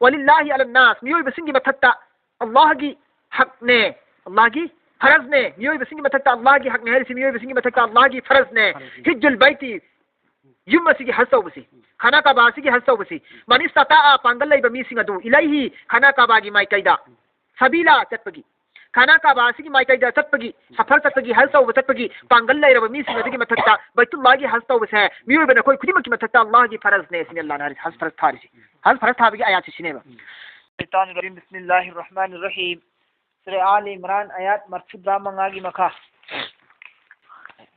walillahi ala nas miyoy basingi mathakta Allah gi hakne Allah gi faraz ne miyoy basingi mathakta Allah gi hakne hari miyoy basingi mathakta Allah gi faraz ne hijjul baiti yum masigi hasaw basi khana ka ba sigi hasaw basi man istata'a pangal lay ba mi singa du ilaihi khana ka ba gi mai kaida sabila chatpagi khana ka ba sigi mai kaida chatpagi safar chatpagi hasaw chatpagi pangal lay ba mi singa digi mathakta baitullah gi hasaw basa miyoy bana koi khudima ki mathakta Allah gi faraz ne sin Allah na has faraz tharisi has faraz thabigi ayat sineba shaitanir rajim bismillahir rahmanir rahim surah al imran ayat marfuda mangagi makha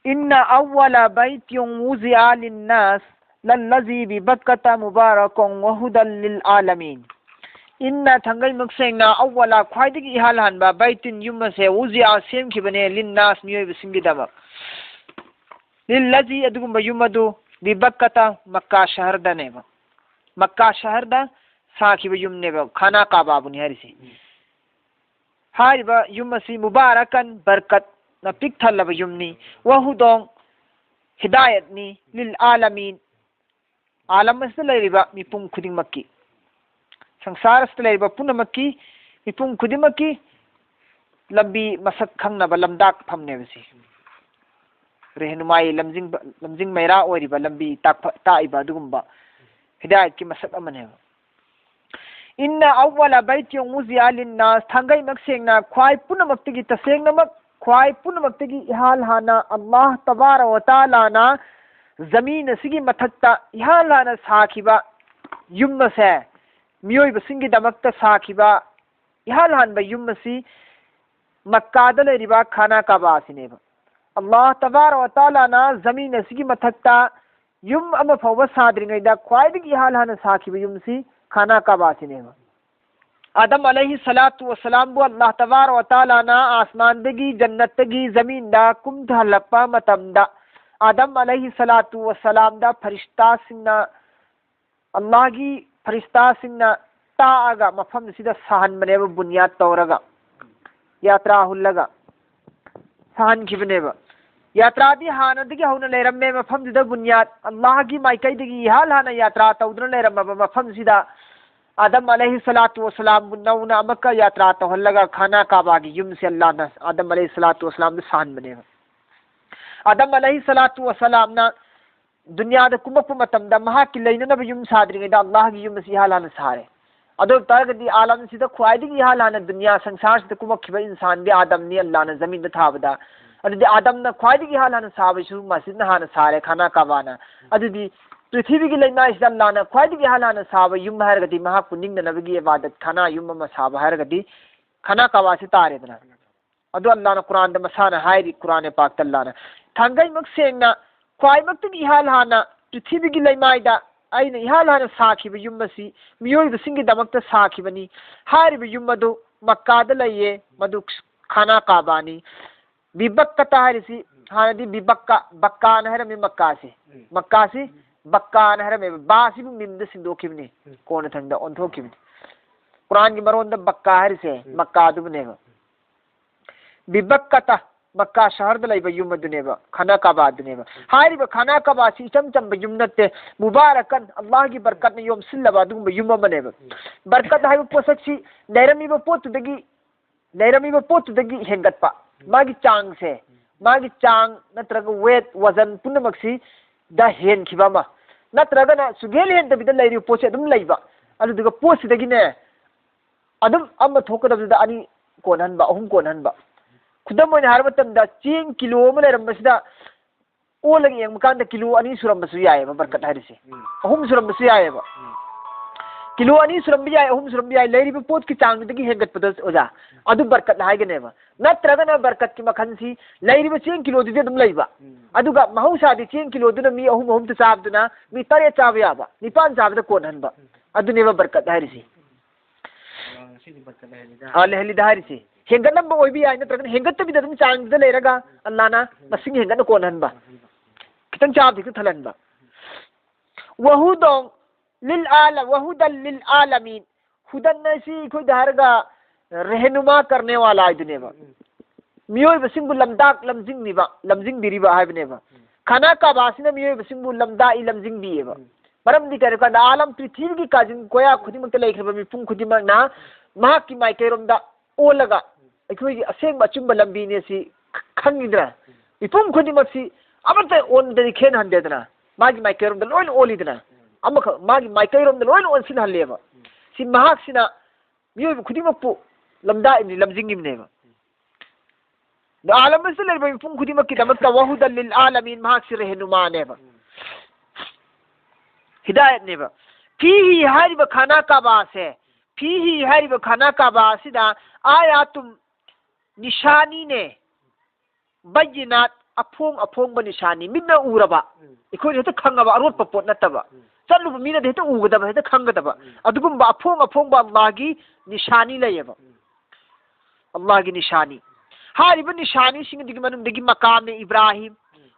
inna awwala baytin wuzi'a lin-nas lallazi bi bakkata mubarakun wa hudan lil alamin inna thangai maksengna awwala khwaidigi ihal hanba baytin yumase wuzi'a semkhibane lin-nas miyoy bisingi dama lillazi adugumba yumadu bi bakkata makkah shahar da neba makkah shahar da sakhiba yumneba khana kaaba buni harisi hariba yumasi mubarakan barkat na pik thalaba yumni wahudong hidayat ni lil alamin alam asla leriba mipum khuding makki sangsar asla leriba punamakki mipum khuding makki lambi masak khangna ba lamdak phamne basi rehnumai lamjing maira oiriba lambi taiba dugumba hidayat ki masak amane inna awwala baytin wuzi'a lin-nas thangai maksengna khwai punamakti tasengna mak khwai punamakti ihal hana Allah tabara wa taala na zamin sigi mathakta ihal hana sakhiba yumma se miyoy basingi damakta sakhiba ihal han ba yumma si makkah da leriba khana kaaba sineba Allah tabara wa taala na zamin sigi mathakta yum ama fawba sadringai da khwai digi ihal hana sakhiba yum si khana kaaba sineba आदम अलैहि सलातु वसलाम बु अल्लाह तबार व ताला ना आसमान दगी जन्नत दगी जमीन दा कुम धलप्पा मतम दा आदम अलैहि सलातु वसलाम दा फरिश्ता सिंना अल्लाह की फरिश्ता सिंना ताआगा मफम सिदा सहन बनेब बुनियाद तौरगा यात्रा हुल्लगा सहन खिबनेब यात्रा दी हाना दगी हौना लेरम्मे मफम सिदा बुनियाद अल्लाह की माइकई दगी हाल हाना यात्रा तौदना लेरम्मा मफम सिदा आदम अलैहि सलातु वसलाम नौना मक्का यात्रा तहल्लगा खाना काबा की युम से अल्लाह ना आदम अलैहि सलातु वसलाम ने सहन बनेगा आदम अलैहि सलातु वसलाम ना दुनिया दा कुमक मतम दा महा की लेना ना युम सादरिंगे दा अल्लाह की युम से हालान सारे अदो तारगदी आलम से दा ख्वाइदी की हालान दुनिया संसार से कुमक खिबा इंसान दे आदम ने अल्लाह ने जमीन दा थाबदा अदि आदम ना ख्वाइदी की हालान साबशु मस्जिद ना हान सारे खाना काबा ना अदि पृथ्वी की लेना इस अल्लाह ने ख्वाइदी हालान साब युम हरगदी महा पुनिंग नबगी इबादत खाना युम म साब हरगदी खाना कावासी तारेदना अदो अल्लाह ने कुरान द मसाना हायरी कुरान पाक अल्लाह ने थंगई मक सेंगना ख्वाइ मक की हालाना पृथ्वी की लेमाइदा आइने हालाना साखिब yum Masih मियोय बसिंगी Damak साखिबनी Harib yum मदु Mecca the लये मदु खाना काबानी बिबक्का हारिसी हानदी बिबक्का बक्का नहर में मक्का से बक्का नहर में बासिबु मिंद सिंदोखिबने कोन थंदा ओंथोखिबने कुरान की मरोंद बक्का हरिसे मक्का दुबनेबा बिबक्कता मक्का शहर द लैबा युम दुनेबा खाना काबा दुनेबा हारिबा खाना काबा सी चम चम युमनते मुबारकन अल्लाह की बरकत ने योम सिल्लबा दुम युम बनेबा बरकत हाइबा पोसक्सी लेरमीबा पोतुदगी हेंगतपा मागी चांग से मागी चांग नत्रग वेट वजन पुनमक्सी दा हेन खिबामा नत्रगना सुगेल हेन दबिदा लैरि पोसे अदुम लैबा अदुगा पोसिदगिने अदुम अम्मा थोकदबदा अनि कोनहनबा अहुम कोनहनबा खुदम मोइन हारबतमदा चेंग किलो अमा लैरमबसिदा ओलग येंगमकांदा किलो अनि सुरमबसु यायबा बरकत हारिसे अहुम सुरमबसु यायबा किलो अनि सुरमबि याय अहुम सुरमबि याय लैरिबा पोत की चांगदगी हेंगतपदा ओजा अदु बरकत हायगनेबा नत्रगना बरकत की मखनसी लैरिबा चेंग किलो दुदे अदुम लैबा अदुगा महौसादी चेंग किलो दुना मी अहुम त चाबदुना मी तरे चाब याबा निपान चाबदा कोनहनबा अदुनेबा बरकत हारिसे लहली हारिसे हेंगनब ओइबि याय नत्रगना हेंगतबिदा अदुम चांगदा लैरगा अल्लाहना मसिंग हेंगन कोनहनबा खितंग चाब दिक थलनबा वहुदों वहुदल लिल आलमीन हुदन नसी कोई धारगा रहनुमा करने वाला आइदनेबा मियोय बसिंगु लमदाक लमजिंग बिरिबा हाइबनेबा खाना का बासिना मियोय बसिंगु लमदा इ लमजिंग बिएबा मरमदी कह रहा आलम पृथ्वी की काजिन कोया खुदिमक लेखरब मिपुम खुदिमकना महाकी माइकैरोमदा ओलगा अखोई असेंग अचुंब लंबीने सी खंगिद्रा मिपुम खुदिमक सी अमत ओनदि खेन हंदेदना मागी माइकैरोमदा लोइन ओलिदना अमख मागी माइकैरोमदा लोइन ओनसिन हल्लेबा सी महाक्सिना मियोय खुदिमकपु लमदा इनि लमजिंगिमनेबा आलम से लेबा मिपुम खुदिमक की दमकता वहुदल लिल आलमीन महाक्सि रहनुमानेबा हिदायत नेबा फीही हारिबा खाना काबा से फीही हारिबा खाना काबा सिदा आयातुम निशानी ने बय्यनात अफोंग अफोंग निशानी मिन्ना उरबा इखोय हेत खंगबा अरोट पपोट नतबा चलुब मीना हेत उगदबा हेत खंगदबा अदुगुम अफोंग अफोंग अल्लाह की निशानी लयबा अल्लाह की निशानी हारिबा निशानी सिंग दिग मनुंदगी मकाम इब्राहिम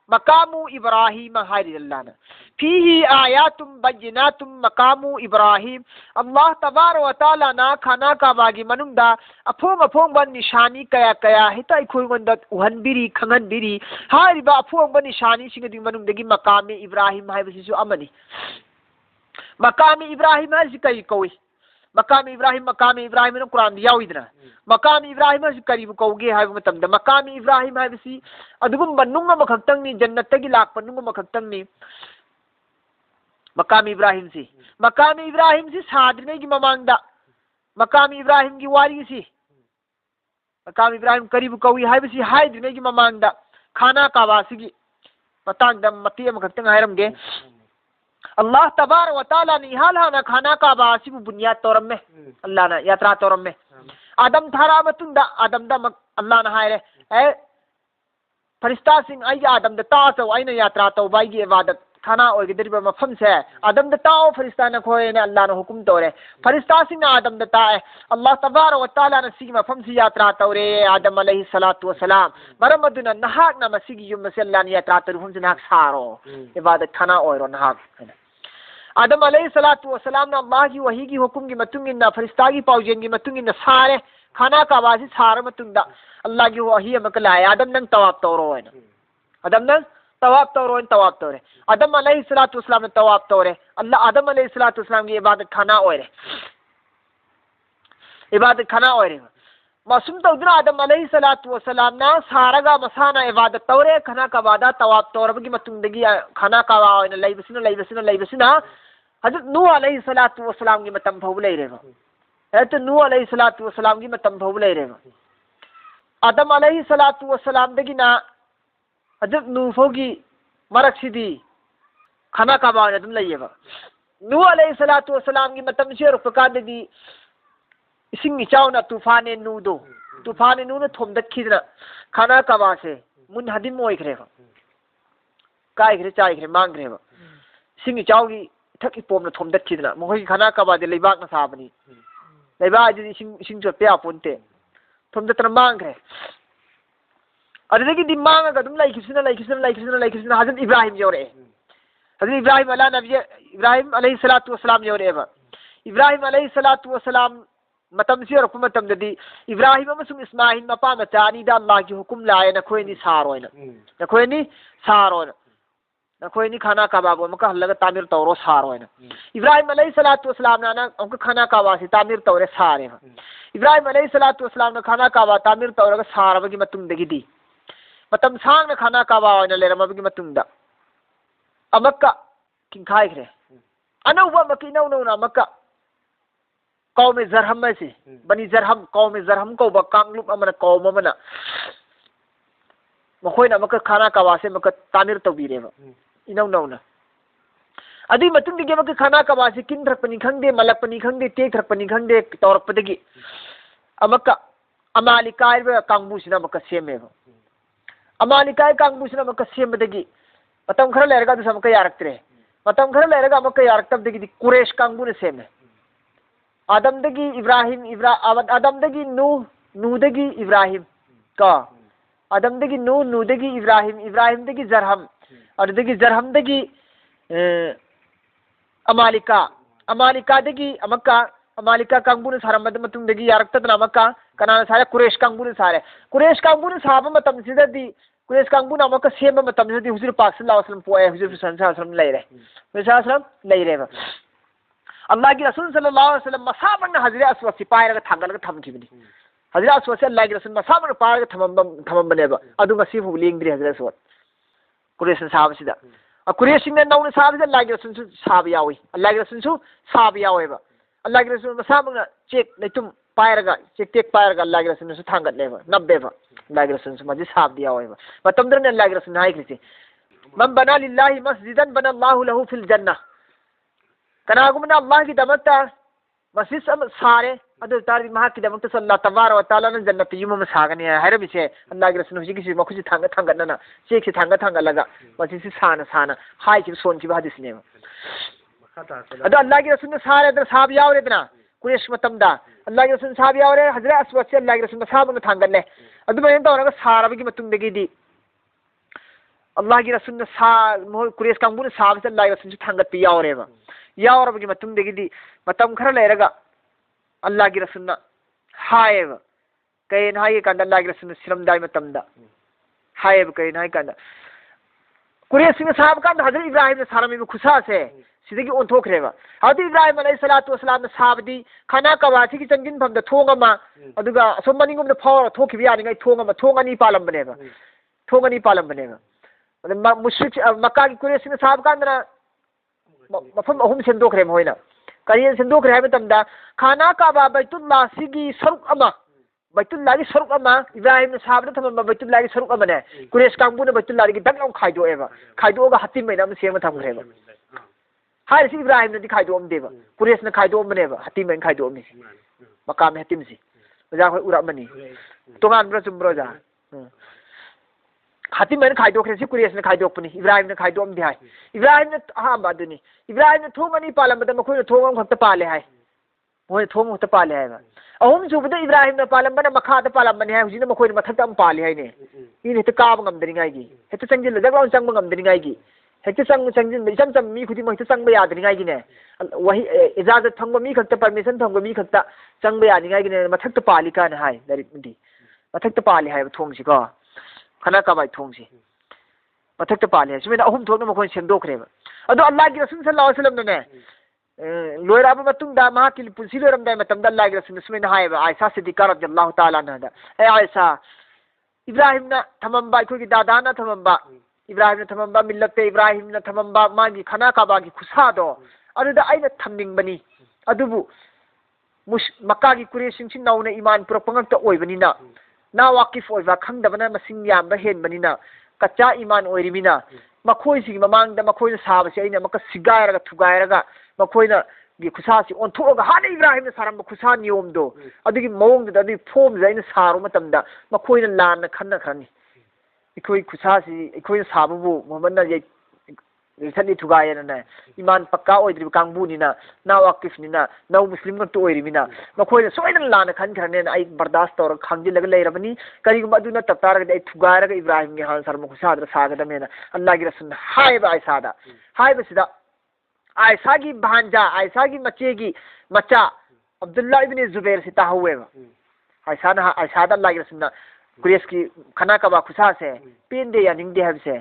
मकामु इब्राहिम हारि अल्लाह ना फीही आयातुम बय्यनातुम मकामु इब्राहिम अल्लाह तबारक व तआला ना खाना काबागी मनुंदा अफोंग अफोंग बन निशानी कया कया हिता इखोय गोंदा उहनबिरी खंगनबिरी हारिबा अफोंग बन निशानी सिंग दिग मनुंदगी मकाम इब्राहिम हाइबसिसु अमनी मकाम इब्राहिम हाइसि कई कौई मकाम इब्राहिम ने कुरान याविदना मकाम इब्राहिम हाइसि करीबु कौगे हाइबु मतमदा मकाम इब्राहिम हाइबसि अदुगुम नुंग अमखक्तंगनी जन्नतगी लाकपा नुंग अमखक्तंगनी मकाम इब्राहिम से साद्रिंगैगी ममांगदा मकाम इब्राहिम की वारी सी मकाम इब्राहिम करीबु कौई हाइबसि हाइद्रिंगैगी ममांगदा खाना काबासिगी मतांगदा मती अमखक्तंग हाइरमगे अल्लाह तबारक व तआला ने हालहाना खाना काबा सिबु बुनियाद तौरम्मे अल्लाह ना यात्रा तौरम्मे आदम थारा मतुंदा आदम दा अल्लाह ना हायरे ए फरिश्ता सिंह आई आदम दा तासो आइना यात्रा तौ बाईगी इबादत खाना ओइगदरिबा मफम से आदम दा ताओ फरिश्ता ना खोए ने अल्लाह ना हुकुम तौरे फरिश्ता सिंह आदम दा ताए अल्लाह तबारक व तआला ना सिगी मफम से यात्रा तौरे आदम अलैहि सलातु व सलाम मरमदुना नहाक ना मसिगी युम से अल्लाह ने यात्रा तौरहुम से नाक सारो इबादत खाना ओइरो नहाक आदम अलैहि सलातु व सलाम ना अल्लाह की वही की हुकुम की मतुंगिना फरिश्ता की पाउजेन की मतुंगिना सारे खाना काबासी सारे मतुंदा अल्लाह की वही अमक लाए आदम नंग तवाब तौरो है आदम नंग तवाब तौरे आदम अलैहि सलातु व सलाम ने तवाब तौरे अल्लाह आदम अलैहि सलातु व सलाम की इबादत खाना ओरे मासूम तौदना आदम अलैहि सलातु व सलाम ना सारगा मसाना इबादत तौरे खाना काबादा तवाब तौरबगी मतुंदगी खाना काबा ओइना लैबसिना हजरत नूह अलैहि सलातु व सलाम की मतम फौब लेरेबा हजरत नूह अलैहि सलातु व सलाम की मतम फौब लेरेबा आदम अलैहि सलातु व सलाम दगिना हजरत नूह फौगी मरकसिदी खाना काबा ओइना दुम लैयेबा नूह अलैहि सलातु व सलाम की मतम से रुपकाददी इसिंग इचाउना तूफाने नूना थोमदखिदना खाना काबा से मुन हदिम ओइखरेबा काइखरे चाइखरे मांगखरेबा इसिंग इचाउगी थकी पोमना थोमदखिदना मोहई खाना काबादे लेबाक ना साबनी लेबा आदि इसिंग जो पे आपोनते थोमदतना मांगखरे अदगी दिमांगा गदुम लाइखिसना हजरत इब्राहिम योरे हजरत इब्राहिम अलैहि सलातु व सलाम योरेबा इब्राहिम अलैहि सलातु व सलाम मतम से रखु मतम ददी इब्राहिम अमसुम इस्माइल मपा मचानी दा अल्लाह की हुकुम लाए नखोयनी सारोयना नखोयनी खाना काबाबो मका हल्लगा तामीर तौरो सारोयना इब्राहिम अलैहि सलातु व सलाम ना हमका खाना काबा से तामीर तौरे सारे इब्राहिम अलैहि सलातु व सलाम ना खाना काबा तामीर तौरगा सारबगी मतुंदगी दी मतम सांग ना खाना काबा ओइना लेरमबगी मतुंदा अमक्का किंखाइखरे अनौबा मकी नौना मक्का कौम जरहम से बनी जरहम कौम जरहम को कांगलुप अमना कौम अमना मखोइना मका खाना काबासे मका तामीर तौबीरेबा इनौ नौना अदुई मतुंदगी मका खाना काबासे किन थरपनी खंगदे मलकपनी खंगदे टेक थरपनी खंगदे तौरपदगी अमका अमालिकाय कांगबुसिना मका सेमेबा अमालिकाय कांगबुसिना मका सेमदगी मतम खरा लेरगा दुस मका यारक्तरे मतम खरा लेरगा मका यारक्तबदगी कुरैश कांगबुने सेमे आदमदगी इब्राहिम आदमदगी नूहदगी इब्राहिम का आदमदगी नूहदगी इब्राहिमदगी जरहम अदगी जरहमदगी अमालिकादगी अमक्का अमालिका कांगबुने सारमद मतुंदगी यारक्तदना अमक्का कनाना सारे कुरैश कांगबुने सारे कुरैश कांगबुने साबा मतम सिददी कुरेश कांगबुना अमक सेम मतमदि हुजूर पाक सल्लल्लाहु अलैहि वसल्लम पोए हुजूर सल्लल्लाहु अलैहि वसल्लम लेरे हुजूर सल्लल्लाहु अलैहि वसल्लम लेरेबा अल्लाह की रसूल सल्लल्लाहु अलैहि वसल्लम मसामन हजरत अस्वद से पायरगा थांगलगा थमखिबनी हजरत अस्वद से अल्लाह की रसूल मसामन पायरगा थमबनेबा अदु ngasi fu lingdri हजरत Aswad Quraysh साबसिदा Quraysh Singh noun साबसिदा अल्लाह की रसूल साब यावी अल्लाह की रसूल साब यावेबा अल्लाह की रसूल मसामन चेक लेतुम पायरगा चेक टेक पायरगा अल्लाह की रसूल थांगतलेबा नब्बेबा अल्लाह की रसूल मजी साब दियावेबा मतमदरने अल्लाह की रसूल हाइक्रिसे मन बना लिल्लाहि मस्जिदन बना अल्लाहु लहु फिल जन्नह कनागुमना अल्लाह की दमकता मस्जिद सारे अदु तारी महा की दमकता अल्लाह तबारक व तआला ने जन्नत युम में सागने हैरबिसे अल्लाह की रसूल हुजी की मखुजी थांग थांगना चेक से थांग लगा मस्जिद से साना साना हाई की सोन की हदीस ने अदु अल्लाह की रसूल ने सारे अदर साहब यावरेदना कुरेश मतमदा अल्लाह की रसूल साहब यावरे हजरत अस्वद से अल्लाह की रसूल साहब ने थांगले अदु बयन तौरगा सारबगी मतुंदगी अल्लाह की रसूल ने सा कुरेश कांगबु ने साहब से अल्लाह की रसूल थांगत पी यावरेबा यावरबगी मतुंदगी मतम खरा लेरगा अल्लाह की रसूल हायब कई हाय कांदा अल्लाह की रसूल सिरमदाई मतमदा हायब कई हाय कांदा कुरेश सिंह साहब का हजरत इब्राहिम ने सारमी में खुशा से सिदगी ओंथोखरेबा हजरत इब्राहिम अलैहिस्सलातु वस्सलाम ने साहबदी खाना कवासी की चंगिन फमदा थोंगमा अदुगा असोमनिगुम फावर थोखिबि यानिgai थोंगमा थोंगनी पालंबनेबा थोंगनी पालंबनेबा मुश्रिक मक्का की कुरेश सिंह साहब का अंदर मफम अहुम सेंदोखरे मोइना करियन सेंदोखरे है मतमदा खाना काबा बैतुल्लाह सिगी सरुक अमा बैतुल्लाह की सरुक अमा इब्राहिम ने साहब ने थमम बैतुल्लाह की सरुक अमा ने कुरेश कांगबु ने बैतुल्लाह की दगलाउ खाइदोएबा खाइदोगा हत्ती मैना में सेम थमखरेबा हाय सी इब्राहिम ने खाइदोम देबा कुरेश ने खाइदोम बनेबा हत्ती मैन खाइदोम नि मकाम हत्तीम सी मजा कोई उरामनी तोगान ब्र चुम्ब्रो जा हाथी मैंने खाइदोखरे से कुरेश ने खाइदोपनी इब्राहिम ने खाइदोम दिहाय इब्राहिम ने हाँ बादुनी इब्राहिम ने थोंगनी पालंबदा मखोय थोंगम खत पाले हाय मोय थोंग खत पाले हाय अहुम सुबदा इब्राहिम ने पालंबना मखा द पालंबने हाय हुजिना मखोय मथक अम पाले हाय ने इन हेत काब ngam gi हेत चंगिल जगलाउ चंग ngam gi हेत चंग चंगिन इचम चम मी खुदी महित चंग यादरिंगाय gi ने वही इजाजत थंग मी खत परमिशन थंग मी खत चंग यादरिंगाय gi ने मथक पाली का हाय दरिदी मथक पाले हाय थोंग सि को खाना कबाई थोंग से मथक पाले सुमेन अहुम थोंग मखोन सेंदोखरेबा अदो अल्लाह की रसूल सल्लल्लाहु अलैहि वसल्लम ने लोयराबा मतुंगदा महा की पुलसी लोरमदा मतमदा अल्लाह की रसूल सुमेन हायबा आयशा सिद्दीका रदियल्लाहु ताला अन्हा ए आयशा इब्राहिम ना थमंबा कोई दादा ना थमंबा इब्राहिम ने थमंबा मिल्लत इब्राहिम ने थमंबा मागी खाना काबा की खुसादो अदुदा आइना थमनिंगबनी अदुबु मक्का की कुरेशिंग सिन नौने ईमान पुरपंगत ओइबनिना ना वाकिफ ओइबा खंगदबना मसिंग यामबा हेनबनिना कच्चा ईमान ओइरिमिना मखोय सिगी ममांगदा मखोय साबसे अइना मक सिगायरगा थुगायरगा मखोयना गी खुसासी ओंथोगा हाने इब्राहिम ने सारम खुसा नियमदो अदुगी मवंगदा अदुगी फोम जाइना सारो मतमदा मखोयना लान खन्ना खरनी इखोय खुसासी इखोय साबबु मोहम्मदना ये रिसली थुगायना ईमान पक्का ओइद्रि कांगबुनिना ना वाकिफनिना नौ मुस्लिम गत ओइरिमिना मखोयना सोयना लान खन खरने आई बर्दाश्त तौर खांजिलग लेरबनी करिगुम अदुना तप्तारग आई थुगायरग इब्राहिम के हाल सरम खुसादर सागदमेना अल्लाह की रसूल हायबा आयसादा हायबसिदा आयशा की भांजा आयशा की मचे की मचा अब्दुल्ला इब्न जुबैर से ताहुएबा आयशा ना आयशा अल्लाह की रसूल कुरेश की खाना कबा खुसा से पेंदे या निंगदे हबसे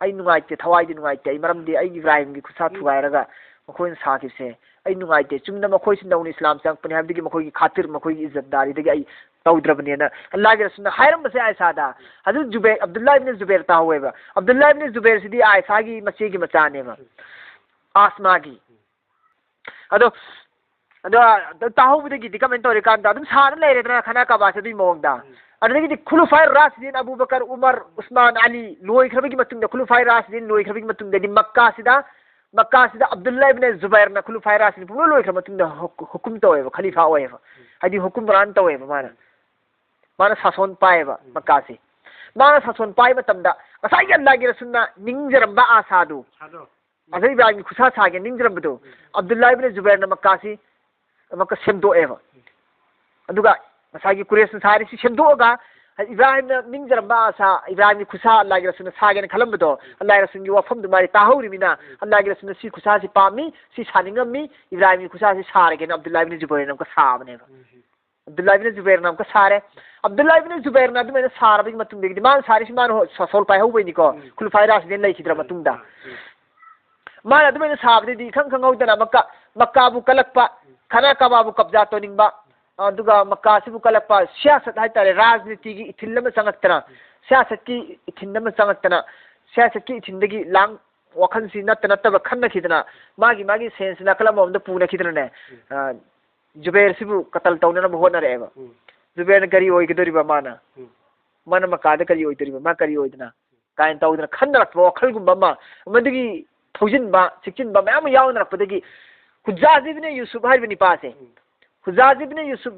आई नुगाइते थवाइदे नुगाइते आई मरमदे आई इब्राहिम की खुसा थुगायरगा मखोइन साकिबसे आई नुगाइते चुमना मखोइ सिन नौन इस्लाम चंगपने हबदगी मखोइ की खातिर मखोइ की इज्जतदारी दगी आई तौद्रबनेना अल्लाह के रसूल हायरम बसे आयशादा हजरत जुबैर अब्दुल्ला इब्न जुबैर ताहुएबा अब्दुल्ला इब्न जुबैर सिदी आयशा की मचे की मचानेबा आसमा की अदो अदो ताहुबदगी कमेंट तौरे कांदा अदुम साना लेरेदना खाना कबासे दुई मोंगदा अदगी खुलफाय राशिदीन अबू बकर उमर उस्मान अली लोई खरबगी मतुंग खुलफाय राशिदीन लोई खरबगी मतुंग दि मक्का सिदा अब्दुल्ला इब्न जुबैर ना खुलफाय राशिदीन पुरो लोई खरबतुंग हुकुम तोएबा खलीफा ओएबा हदी हुकुम रान तोएबा माना सासन पाएबा मक्का से माना सासन पाए मतमदा असाई अल्लाह की रसूलना निंगजरंबा आसादु अजय इब्राहिम खुसा सागे निंगजरंबदो अब्दुल्ला इब्न जुबैर ना मक्का से मक्का सेमदोएबा अदुगा असागी कुरेश सारी सी सेमदोगा इब्राहिम ने निंगजरंबा आसा इब्राहिम की खुसा अल्लाह के रसूल सागे खलमबदो अल्लाह के रसूल की वफम दुमारी ताहुरिमिना अल्लाह के रसूल सी खुसा सी पामी सी सानिंगमी इब्राहिम की खुसा सी सारगे अब्दुल्ला इब्न जुबैर ना को साबनेबा अब्दुल्ला इब्न जुबैर नाम का सारे अब्दुल्ला इब्न जुबैर ना दुमेना सारबगी मतुंग मान सारिस मान सोल पाइ हौबैनि को खुलफाइ रासिदेन लैखिद्रा मतुंगदा मान दुमेना साबदि खंग खंगौदना मक्का बु कलक्पा खाना कबाबु कब्जा तोनिंगबा अदुगा मक्का सिबु कलक्पा सियासत हाइतारे राजनीति की इथिलम चंगक्तना सियासत की इथिलम चंगक्तना सियासत की इथिंदगी लांग वखन सी नत नतब खन्न खिदना मागी सेंस ना कलम ओम द पूना खिदना ने जुबैर सिबु कतल तौना होना रेबा जुबैर करी ओइ गदरिबा माना मन मक्का द करी ओइ दरिबा मा करी ओइदना काइन तौदना खन्नरक वखल गुम्बा मा मदगी थौजिनबा सिकिनबा मयाम यावनरपदगी हुज्जाज इब्न यूसुफ हाइबनि पासे हुज्जाज इब्न यूसुफ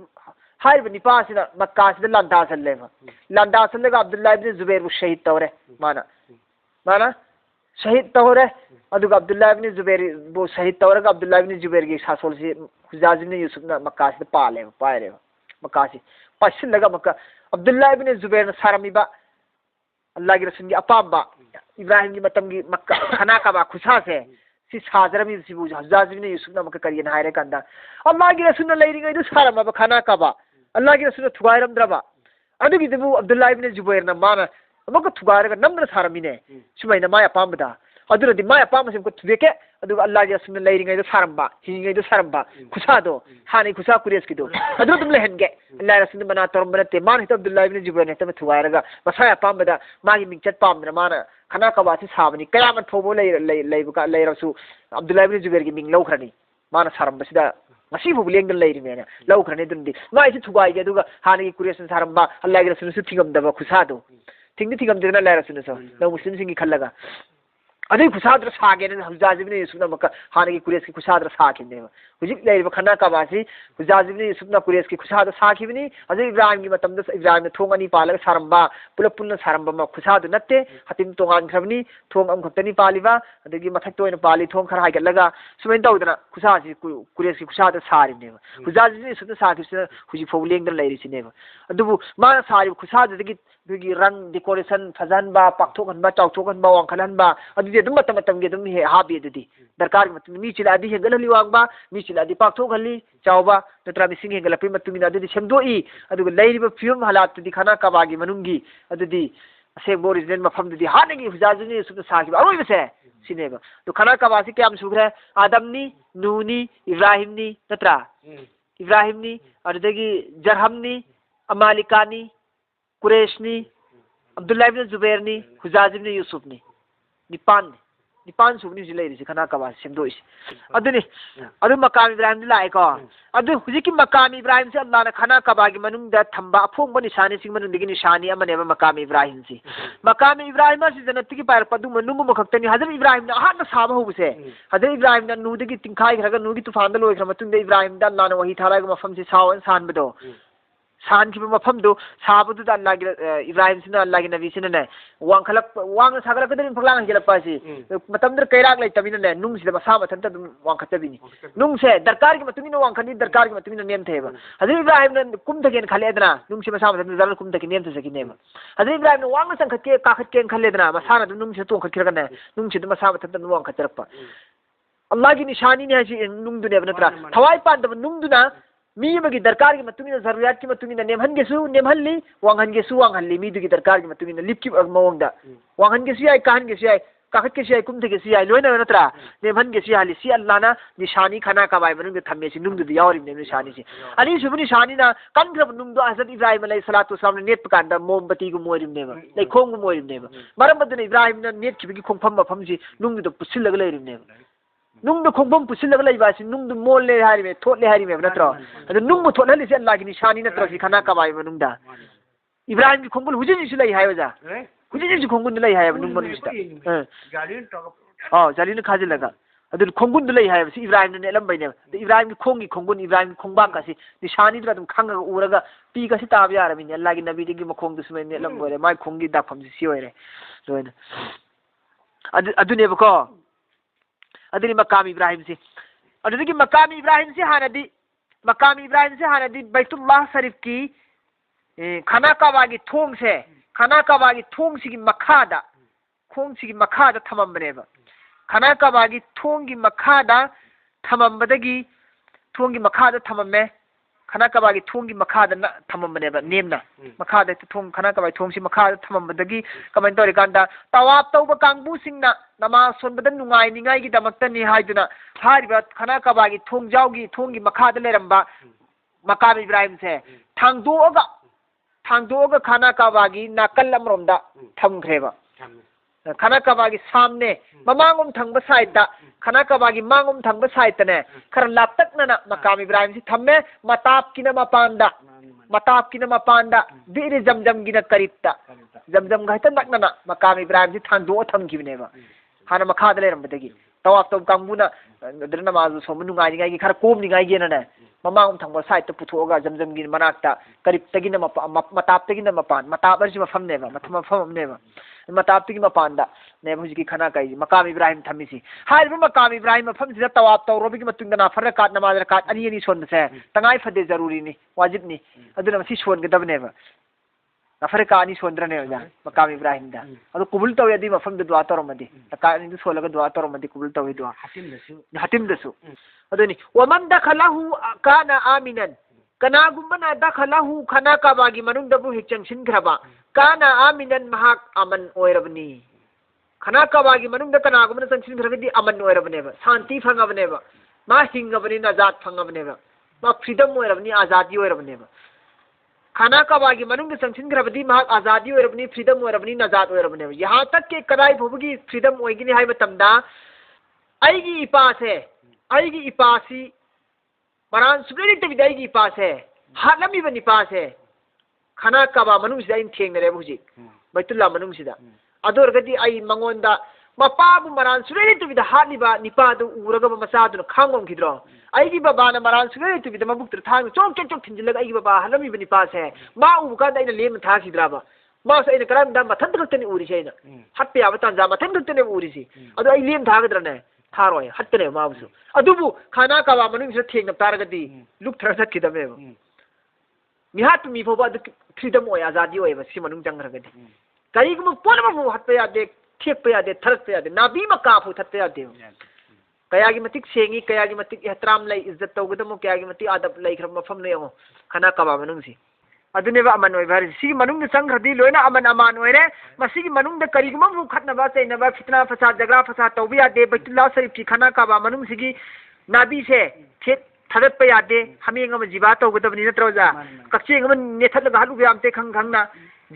हाइबनि पासिना मक्का से लंदा सल्लेगा अब्दुल्ला इब्न जुबैर बु शहीद तौरे माना शहीद तौरे अदुगा अब्दुल्ला इब्न जुबैर बु शहीद तौरगा अब्दुल्ला इब्न जुबैर की सासोल से हुज्जाज इब्न यूसुफ ना मक्का से पायरे मक्का से पसिलगा मक्का अब्दुल्ला इब्न जुबैर सारमिबा अल्लाह की रसूल की अपाबा इब्राहिम की मतम की मक्का खाना का खुशा से सी साजरमी सिबु हुज्जाज इब्न यूसुफ ना मक्का करियन हायरे कंदा अल्लाह की रसूल लैरिंगै दु सारमबा खाना का अल्लाह की रसूल थुगाइरमद्रबा अदुगी दबु अब्दुल्ला इब्न जुबैर ना माना अमक थुगाइरगा नम्र सारमिने सुमैना माय अपामदा अदुरदि माय अपामसिम को थुबेके अदुगा अल्लाह की रसूल लैरिंगै दु सारमबा हिंगै दु सारमबा खुसादो हानि खुसा कुरेस की दो अदु तुम लेहनगे अल्लाह रसूल मना तोरम बनते मान हित अब्दुल्ला इब्न जुबैर ने तम थुगाइरगा मसाय अपामदा मागी मिंचत पामना माना खाना कबासी साबनी कयामत फोबो लैबका लैरसु अब्दुल्ला इब्न जुबैर की मिंग लौखरनी माना सारमबसिदा मसी फुब लेंगन लैरिमेना लौखरनी दुंदी माइसि थुगाइगे दुगा हानि कुरेसन सारमबा अल्लाह की रसूल सु थिंगमदबा खुसादो थिंगमदना लैरसुन सो नौ मुस्लिम सिंगी खल्लगा अदे खुसाद्र सागे ने हुज्जाज इब्न यूसुफ ना मक्का हानि की कुरेस की खुसाद्र साखिने हुजिक लैरिबा खाना कबासी हुज्जाज इब्न यूसुफ ना कुरेस की खुसाद्र साखिबनी अदे इब्राहिम की मतम इब्राहिम ने थोंग अनि पालग सारंबा पुलपुन सारंबा मा खुसाद नत्ते हतिम तोंगान खबनी थोंग अम खतनी पालिबा अदगी मथक तोइन पाली थोंग खरा हाइगलगा सुमेन तौदना खुसासी कुरेस की खुसाद सारिने हुज्जाज इब्न यूसुफ ना साखिस हुजि फौ लेंगन लैरिसिने अदुबु मा सारि खुसाद दगी दुगी रंग decoration फजनबा पाक्थोकनबा चाउथोकनबा वांखलनबा अदुदि दum matam ge dum he habi adudi darkar matum mi chiladi hengalali wangba mi chiladi pakthok halli chawba natra mising hengalapi matumi adudi semdoi aduga leiriba film halat di khana kabagi manungi adudi ase original mafam dudi hanagi hujazuni sub sagi aroi bese sineba to khana kabasi kyam sugre adamni nuni ibrahimni natra ibrahimni adudagi jarhamni amalikani qurayshni abdullah ibn zubairni hujaz ibn yusufni निपान सुबनी जी लेरी खाना कबा सेमदोइस अदुनी अदु मकाम इब्राहिम लाए को अदु हुजी की मकाम इब्राहिम से अल्लाह ने खाना कबा की मनुंग दा थंबा अफोंग बनि निशानी सिंग मनुंग दिगी निशानी अमनेबा मकाम इब्राहिम से मकाम इब्राहिम से जनत की पार पदु मनुंग मखक्तनी हजरत इब्राहिम ने हान साबा होबसे हजरत इब्राहिम ने नु दिगी तिंखाई खरगा नु की तूफान द लोय खर मतुंग दे इब्राहिम दा अल्लाह ने वही थाला मफम से सावन सान बदो सान की मफम दो साबदु दा अल्लाह की इब्राहिम से अल्लाह की नबी से ने वांखलक वांग सागलक दरिन फगलांग गेलक पासी मतमदर कैराक लै तबिन ने नुंग से मसा मथन त वांखतबिनी नुंग से दरकार की मतुनी ने वांखनी दरकार की मतुनी ने नेम थेबा हजरत इब्राहिम ने कुम तकेन खलेदना नुंग से मसा मथन जरल कुम तके नेम थ सकी नेम हजरत इब्राहिम ने वांग संखत के काखत के खलेदना मसा न नुंग से तो खखिरगने नुंग से मसा मथन त वांग खतरपा अल्लाह की निशानी ने हसी नुंग दुने बनत्रा थवाई पान त नुंग दुना मी मगी दरकार की मतुनी जरूरत की मतुनी नेमहनगेसु नेमहनली वांगहनगेसु वांगहनली मी दुगी दरकार की मतुनी लिपकी मवंगदा वांगहनगेसु याय काहनगेसु याय काखतगेसु याय कुमथगेसु याय लोइना नत्रा नेमहनगेसु याली सी अल्लाह ना निशानी खाना कबाय मनुंग थम्मेसि नुंगदु यावरि ने निशानी सी अनि सुबु निशानी ना कंग्रब नुंगदो हजरत इब्राहिम अलैहि सलातु वसलाम ने नेप कांदा मोमबती गु मोरिम नेबा लै खोंग गु मोरिम नेबा मरम बदने इब्राहिम ने नेट खिबगी खोंफम मफम जी नुंगदो पुसिलग लैरिम नेबा नुंग खोंबम पुसिलग लैबासी नुंग मोल ले हारि में थोट ले हारि में नत्रो अदु नुंग थोट हलि से अल्लाह की निशानी नत्रो की खाना कबाय मनुंगदा इब्राहिम की खोंबुल हुजिन इस लै हाय बजा हुजिन इस खोंगुन लै हाय नुंग मनुस्ता जालिन तो जालिन खाजे लगा अदु खोंगुन लै हाय बसी इब्राहिम ने एलम बैने इब्राहिम की खोंगी खोंगुन इब्राहिम की खोंबा कासी निशानी द्रा तुम खंग उरगा पी कासी ताब यार मिन अल्लाह की नबी की मखोंग दुसमे ने एलम बोले माय खोंगी दाखम सी होरे लोइन अदु ने बको अदनी मकाम इब्राहिम से अदनी मकाम इब्राहिम से हानदी बैतुल्लाह शरीफ की खाना काबागी थोंग से खाना काबागी थोंग सिगी मखादा खोंग सिगी मखादा थममबनेबा खाना काबागी थोंगी मखादा थममबदगी थोंगी मखादा थममे khana kabagi thongi makhada na thamambane ba nemna makhada thong khana kabagi thongsi makhada thamambadagi kamai tori kanda tawap tawba kangbu singna nama sonbada nungai ningai gi damakta ni haiduna hariba khana kabagi thongjaugi thongi makhada leramba makam Ibrahim se thangdoga khana kabagi nakal amromda thamgreba khana kabagi samne mamangum thangba side da khana kabagi mangum thangba side ne khar laptak na makam Ibrahim si thamme matap kina mapanda dire zamzam gina karipta zamzam gaita nakna makam Ibrahim si thangdo thamgibne ba hana makhada leram badagi tawaf tom kambuna drna mazu somnu ngai ngai gi khar kom ni ngai gi na ne mamangum thangba side ta puthoga zamzam gin manakta karipta gina matap ta gina mapan matap arji mafam ne ba mafam ne ba matap tigi mapanda ne bhuji ki khana kai makam Ibrahim thamisi hair makam Ibrahim mafam sida tawaf tawrobi ki matungda na farakat namaz rakat ani ani son se tangai fade zaruri ni wajib ni aduna si son ga dabne ba nafrika ani sondra ne ja makam Ibrahim da adu kubul taw yadi mafam da dua toromadi taka ni solaga dua toromadi kubul taw dua hatim dasu aduni wa man dakhalahu kana aminan kana gumbana dakhalahu khana ka bagi manung dabu hichang sin graba kana aminan mahak aman oirabni khana ka bagi manung da kana gumbana sang sin gragadi aman oirabne ba shanti phangabne ba ma hingabni azad phangabne ba ma freedom oirabni azadi oirabne ba khana ka bagi manung da sang sin grabadi mahak azadi oirabni freedom oirabni azad oirabne ba yahan tak ke kadai bhugi freedom oigini hai matamda aigi ipasi maran sugri te bidai gi pass hai halami bani pass hai khana kaba manung sida in theng nare buji baitullah manung sida ador gadi ai mangonda mapa bu maran sugri te bida haliba nipa du uraga masa du khangom gidro ai gi baba na maran sugri te bida mabuk tur thang chok thinjil ai gi baba halami bani pass hai ma u ka dai na lem tha khidra ba ma sa ina karam da mathan tak tani uri sai na happe ya batan ja mathan tak tani uri si ado ai lem tha gadra ne tharoi hattene mabusu adubu khana ka ba manung se theng na taragadi luk thara sakidame mihat mi phoba du freedom oya azadi oya si manung jangragadi kari gum polma bu hatpa ya de thek pa ya de tharat pa ya de nabi maka phu thatpa ya de kaya gi matik sengi kaya gi matik ihtaram lai izzat tawgadamu kaya gi matik adab lai khram mafam ne yo khana ka ba manung si adune ba aman oi bhari si manung de sangradi loina aman oire masigi manung de kari gum bu khatna ba chaina ba fitna fasad jagla fasad tawbiya de baitullah sharif ki khana ka ba manung sigi nabi se thet thadat pa ya de haming am jiba tawgadabni natroja kakching am ne that ga halu yam te khang na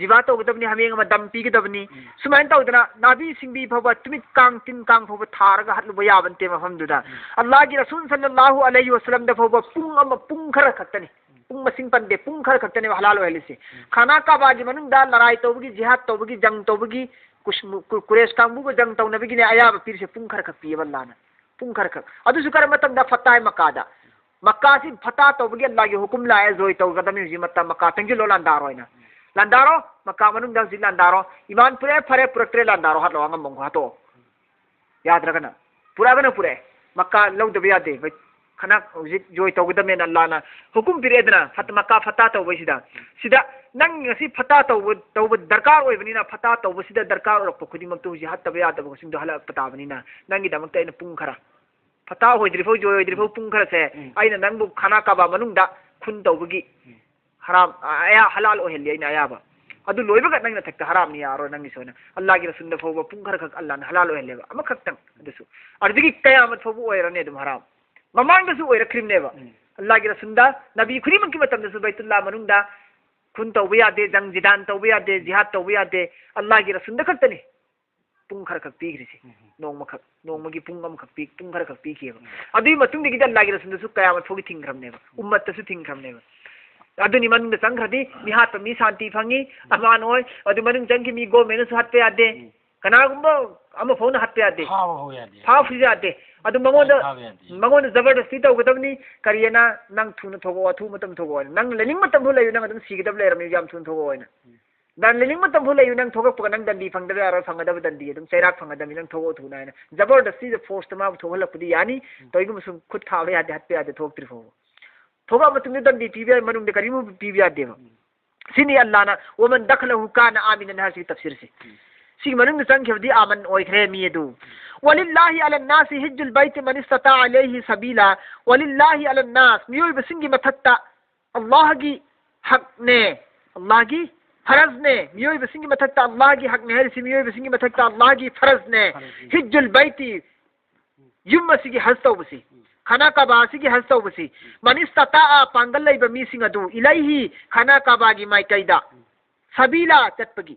jiba tawgadabni haming am dam pi gadabni sumain tawdana nabi singbi phaba tumit kang tin kang phaba thar ga halu ya bante mafam duda allah gi rasul sallallahu alaihi wasallam da phaba pung khara khattani pung masing pande pung khar khattane halal welisi khana ka baji manung da larai tawgi jihad tawgi jang tawgi kuresh kambu go jang tawna bigi ne aya pir se pung khar khak pi ballana pung khar khak adu sukar matam da fatai makada makka si fata tawgi allah gi hukum la ay zoi taw gadami ji matam makka tangi lo landaroina landaro makka manung da ji landaro iman pure phare puratre landaro hat lo ngam mong hato yad ragana pura gana pure makka law da biya de khana joy tawgada men allah na hukum piredna fatma ka fata tawba sida nang ngasi fata tawba darkar oi bani na fata tawba sida darkar ro ko khudi mak tu ji hatta ya da sing do hala pata bani na nangi da mak ta ina pung khara fata hoi drifo joy hoi drifo pung khara se aina nang bu khana ka ba manung da khun tawbagi haram aya halal o heli ina aya ba adu loiba ga nang na thakta haram ni yaro nang isona allah gi rasul da fo ba pung khara ka allah na halal o heli ba amak khak tang adusu ardigi qiyamat fo bu oi rane dum haram mamang da su oira krim neba allah gi rasunda nabi khuri man ki matam da su baitullah manung da kun tawbiya de jang jidan tawbiya de jihad tawbiya de allah gi rasunda khattani pung khar khak pi grisi nong magi pung am khak pi pung khar khak pi ki adu matung de gi allah gi rasunda su kayamat fogi thingram neba ummat ta su thingram neba adu ni manung da sangradi mi hat mi santi phangi aman oi adu manung jang ki mi go menu su hat pe ade kana gumba ama phone hat pe ade ha fu ya de adu mangoda zabardasti tawgadabni kariyana nang thuna thogo athu matam thogo nang lening matam bhu layu nang adum sigidab leram yam thun thogo ina dan lening matam bhu layu nang thogo pag nang dandi phangda ara phangada dandi adum sairak phangada nang thogo thuna ina zabardasti the force tama thogola pudi yani toigum sum khut thawe ya de hat pe ade thok tri pho thoga matum dandi pbi manung de karimu pbi ade sini allah na waman dakhalahu kana aminan hasi tafsir se si manung sang khedi aman oi khre mi edu walillahi ala an-nas hajjul bayt man istata'a alayhi sabila walillahi ala an-nas miyoy basingi mathatta अल्लाह की हक ने अल्लाह की फरज ने मियोय बसिंगी मथक्ता अल्लाह की हक ने है सी मियोय बसिंगी मथक्ता अल्लाह की फरज ने हिज्जुल बैती युम मसी की हज तौबसी खाना काबा की हज तौबसी मन इस्तता पांगल लैब मीसिंग अदु इलैहि खाना काबा की माइकैदा सबीला चटपगी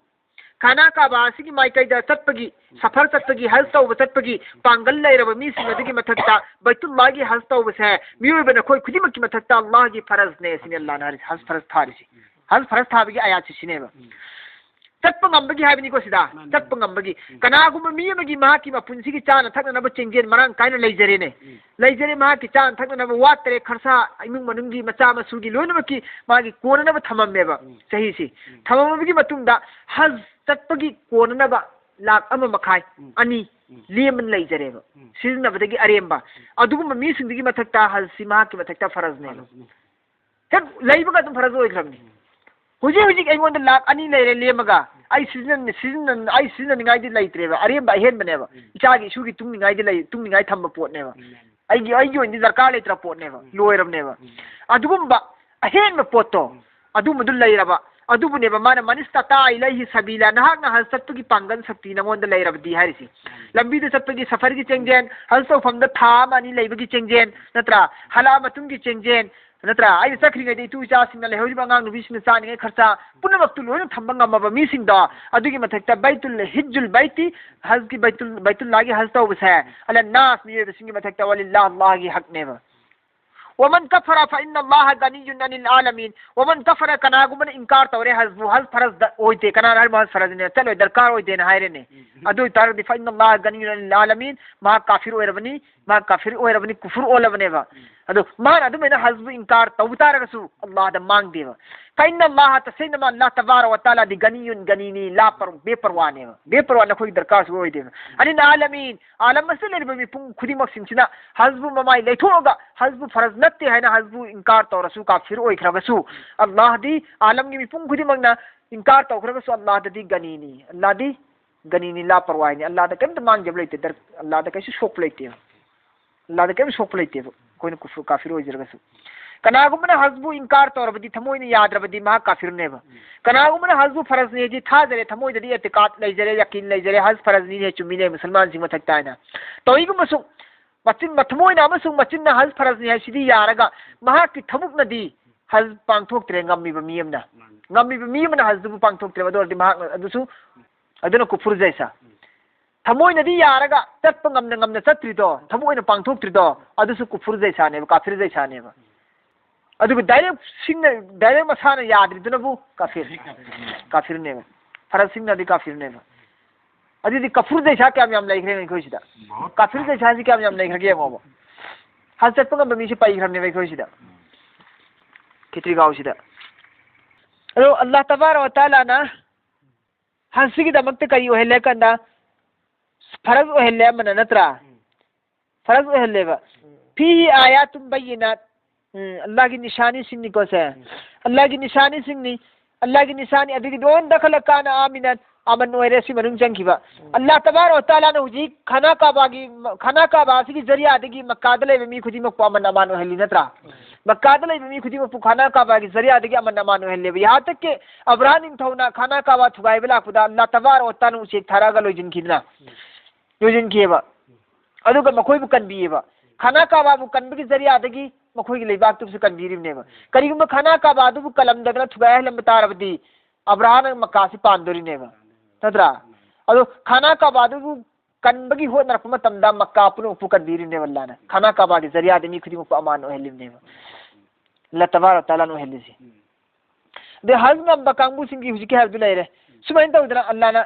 खाना काबा की माइकैदा चटपगी सफर चटपगी हज तौब चटपगी पांगल लैरब मीसिंग अदुगी मथक्ता बैतुल्लाह की हज तौबसे मियोय बन खोय खुदिमक की मथक्ता अल्लाह की फरज ने सिने अल्लाह ना हज फरज थारिसी हज फरज थाबगी आयात सिनेबा Chatap ngambagi habini ko sida Chatap ngambagi kanaguma mi amagi mahaki mapunsigi chana thaknanaba chengjen marang kaina leijare ne leijare mahaki chan thaknanaba watre kharsa imung manungi macha masugi loinamaki magi konanaba thamammeba sahi si thamamabagi matungda haz चटपगी konanaba lak ama makhai ani leman leijareba siznabadagi aremba aduguma mi singdigi mathakta haz si mahaki mathakta faraz ne hek leibaga tum faraz oikramni हुजी हुजी ऐंगोंद lakh अनि लेरे लेमगा आई season I season निगाई दि लैत्रेबा अरेम बाहेन बनेबा इचागी Swiggy तुंग निगाई दि लै तुंग निगाई thumb पोटनेबा आई ओंदि दरकार लेत्रा पोटनेबा लोयरबनेबा अदुगुम्बा अहेन पोटो अदुमदु लैरबा अदुबुनेबा माना मनिस्ता ताई लैहि सबीला नहाक ना हल सत्तुगी पांगन शक्ति नगोंद लैरबदी हारिसी लंबी दे सत्तुगी सफर की चेंगजेन हल सो फमदा था मानी लैबगी चेंगजेन नत्रा हला मतुंगी चेंगजेन नत्रा आई चक्रिङैदि तु इचासिंगना लेहौरिबा angang nubisin चानिङै खर्चा पुनमक्तु लोइन थम्ब ngमबा मिसिंदा अदुगी मथक्ता बैतुल हिज्जुल बैती हज की बैतुल लागी हज तौबसे अला नास मिये बसिंगी मथक्ता वलिल्लाह अल्लाह की हक नेबा वमन कफर फइन्न अल्लाह गनियुन अनिल आलमीन वमन कफर कनागुमन इनकार तौरे हज फरज ओइते कना हर हज फरज ने चलो दरकार ओइते न हायरे ने अदु तार दि फइन्न अल्लाह गनियुन अनिल आलमीन मा काफिर ओइरबनी कुफर ओलबनेबा अदु मान अदु मेना हज इनकार तौतारगसु अल्लाह द मांग देबा फइन्न अल्लाह तसैनमा अल्लाह तबारक व तआला दि गनियुन गनीनी ला पर बेपरवा नखोई दरकार सु ओइदेबा अनिल आलमीन आलम मसल लेबि पुंग खुदिमक सिंचिना हजबु ममाई लेथोगा हजबु फरज नत्ते हैना हजबु इनकार तौरसु काफिर ओइखरबसु अल्लाह दी आलम की पुंग खुदिमकना इनकार तौखरबसु अल्लाह दी गनीनी अल्लाह दी गनीनी ला परवाइनी अल्लाह द केम मांग जब लेते दर अल्लाह द कैसे शोक लेते अल्लाह द केम शोक लेते कोइन कुफर काफिर ओइजरगसु कनागुमना हजबु इनकार तौरबदी थमोइने याद्रबदी मा काफिर नेबा कनागुमना हजबु फरज ने जी थाजरे थमोइददी इतिकाद लेजरे यकीन लेजरे हज फरज नी ने चुमिने मुसलमान सिंह मथक्तायना तोइगुमसु मचिन मथमोइना अमसु मचिन हज फरज ने सिदी यारगा महा की थमुकनदी हज पांगथोक्त्रे ngamiba miyamna hajbu पांगथोक्त्रे बदोरदी महा अदुसु अदुना कुफर जैसा थमोइनदी यारगा चटप ngamna चत्रिदो थमोइना पांगथोक्त्रिदो अदुसु कुफर जैसा ने काफिर जैसा ने अदुगु डायरेक्ट मसाना याद्रिदुनबु काफिर ने फरज सिंगनदी काफिर ने अदुदी कफर जैसा क्या हम लेखरे खोसिदा काफिर जैसा जी क्या हम लेखरे मोबो हज चटप ngam से पाइखरने वे खोसिदा कितरी गाउसिदा अरो अल्लाह तबारक व तआला ना हंसिगी दमकते करी ओहेले कंदा फरज ओहेले मन नत्रा फरज ओहेलेबा फी आयातुम बय्यिनात अल्लाह की निशानी सिंह को से अल्लाह की निशानी सिंह अल्लाह की निशानी अदिगी दोन दखल काना आमिनत अमन ओरे सि मनुंग चंखिबा अल्लाह तबारक व तआला ने हुजी खाना काबा की जरिया अदिगी मक्का दले मी खुदी मक अमन अमान ओहेली नत्रा मक्का दले मी खुदी मक खाना काबा की जरिया अदिगी अमन अमान ओहेले यहाँ तक के अब्राहन इन थौना खाना काबा थुगाई बेला खुदा अल्लाह तबारक व तआला उसे थरागा लोजिन खिदना योजिन किएबा अदुगा मखोइबु कनबीएबा खाना काबा बु कनबगी जरिया अदिगी मखोइगी लेबाक तुबसे कनबीरिबनेबा करिगुम खाना काबा दुबु कलम दगना थुगाय लम तारबदी अब्राहन मक्का से पांदोरिनेबा नत्रा अदो खाना काबा दुबु कनबगी हो नरप मतमदा मक्का पुनो उपु कनबीरिने वल्लाना खाना काबा के जरिया आदमी खुदी मु अमान ओहेलिनेबा अल्लाह तबारक तआला नो हेलिसी दे हज नंबा कांगबु सिंगी हुजिके हबदु लेरे सुमाइन तौदना अल्लाह ना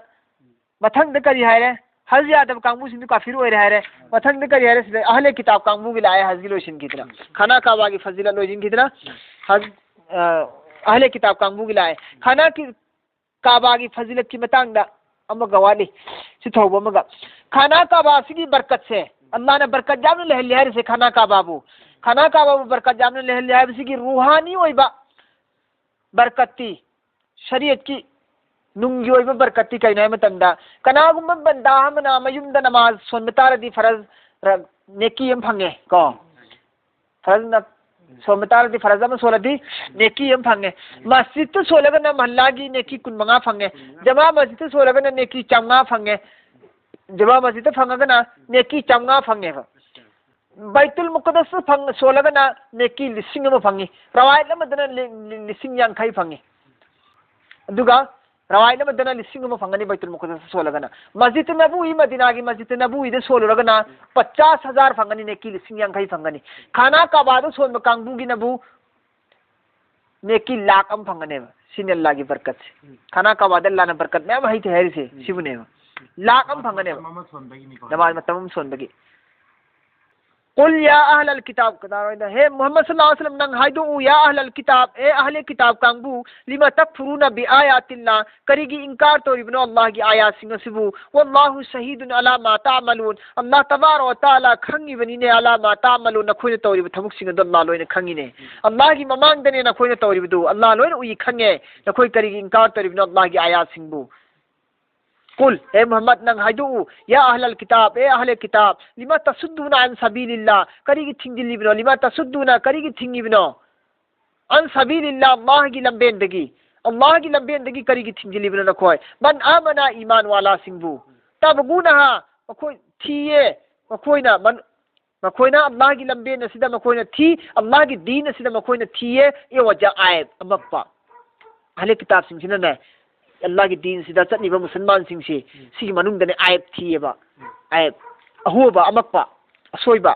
मथंग द करी हायरे हज यादव कांगबू सिंधु काफिर ओइ रहा है मथंग करी है सिले अहले किताब कांगबू की लाया हज की लोशिन कितना खाना काबा की फजीला लोजिन कितना हज अहले किताब कांगबू की लाए खाना की काबा की फजीलत की मतंगदा अम गवाली सिथौब अमगा खाना काबा की बरकत से अल्लाह ने बरकत जाम ले लिया से खाना काबू बरकत जाम ले लिया की रूहानी ओइबा बरकती शरीयत की नुंगी ओइबा बरकती कइना मतंदा कनागुम बंदा हमना मयुमदा नमाज सोन तारदी फरज नेकी एम फंगे को फरज न सोम तारदी फरज अमा सोलदी नेकी यम फंगे मस्जिद तो सोलगना महल्ला की नेकी कुनमंगा फंगे जमा मस्जिद तो सोलगना नेकी चंगा फंगे जमा मस्जिद तो फंगना नेकी चंगा फंगे बैतुल मुकद्दस फंग सोलगना नेकी लिसिंग अमा फंगी रवायत अमदना लिसिंग यांखै फंगी अदुगा रवायत अमदना लिसिंग अमा फंगनी बैतुल मुकद्दस सोलगना मस्जिद नबवी मदीना की मस्जिद नबवी दे सोलगना 50,000 फंगनी नेकी लिसिंग यांखै फंगनी खाना काबा सोल कांगबू की नबू नेकी लाख अम फंगने सिने अल्लाह की बरकत से खाना काबा अल्लाह ने बरकत मैं वही थे हैरी से शिवने लाख अम फंगने नमाज में तमाम सोन बगी कुल या अहलल किताब कदार हे मोहम्मद सल्लल्लाहु अलैहि वसल्लम नंग हाइदो या अहलल किताब ए अहले किताब कांगबू लिमा तकफुरुना बि आयातिल्लाह करीगी इनकार तोरिबनो अल्लाह की आयात सिंग सिबू वल्लाहु शहीदुन अला मा तामलून अल्लाह तबारक व तआला खंगिबनीने अला मा तामलून नखोय तोरिब थमुक सिंग अल्लाह लोइने खंगिने अल्लाह की ममांग दने नखोय तोरिबदु अल्लाह लोइने उई खंगे नखोय करीगी इनकार तोरिबनो अल्लाह की आयात सिंगबू कुल ए मोहम्मद नंग हाइदू या अहलल किताब ए अहले किताब लिमा तसुद्दूना अन सबीलिल्लाह करीगी थिंगिलिबिनो लिमा तसुद्दूना करीगी थिंगिबिनो अन सबीलिल्लाह अल्लाह की लंबेंदगी करीगी थिंगिलिबिनो नखोय मन आमना ईमान वाला सिंबू तबगुना मखोय थिए मखोयना मन मखोयना अल्लाह की लंबेन असिदा मखोयना थी अल्लाह की दीन असिदा मखोयना थिए ए वजह आयब अमक्पा अहले किताब सिंसिना ने अल्लाह की दीन सिदा चटनिबा मुसलमान सिंसे सिगी मनुंगदने आयब थिएबा आयब अहोबा अमक्पा असोइबा